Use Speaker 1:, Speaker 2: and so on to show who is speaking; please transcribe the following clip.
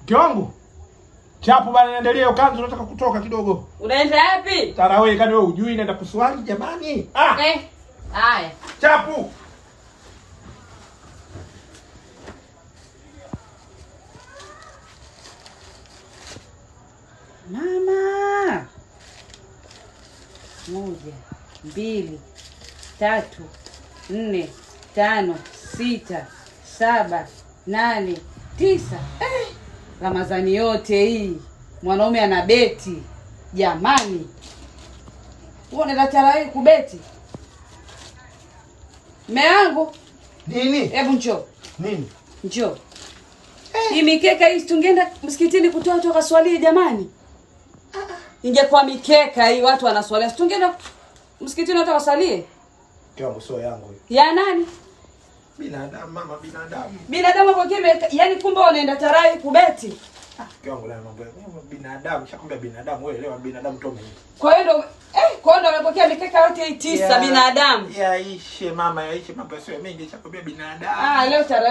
Speaker 1: Kiongo. Chapu bana, niendelee ukanzu, nataka kutoka kidogo.
Speaker 2: Unaenda wapi?
Speaker 1: Tarawih kani wewe hujui naenda kuswali jamani?
Speaker 2: Haya.
Speaker 1: Chapu.
Speaker 2: Mama. 1, 2, 3, 4, 5, 6, 7, 8, 9. Ramadhani yote hii mwanaume ana beti. Jamani. Wewe unaenda tarawih kubeti? Mume wangu.
Speaker 1: Nini?
Speaker 2: Hebu njoo.
Speaker 1: Nini?
Speaker 2: Njoo. Hii mikeka hii tungeenda msikitini kutoa watu wakaswalie jamani. Ingekuwa mikeka hii watu wanaswalia. Tungeenda msikitini watu wasalie.
Speaker 1: Kiongo sio yangu hiyo.
Speaker 2: Ya nani?
Speaker 1: Binadamu mama, binadamu.
Speaker 2: Binadamu kwa kime, yani kumbe unaenda tarawih kubeti.
Speaker 1: Kiongo la mambo ya binadamu, shakwambia binadamu, wewe elewa binadamu tu mimi.
Speaker 2: Kwa hiyo ndo kwa hiyo ndo umepokea mikeka yote hii 9 binadamu.
Speaker 1: Yaishe mama, yaishe mambo sio mengi, shakwambia binadamu.
Speaker 2: Leo tarawih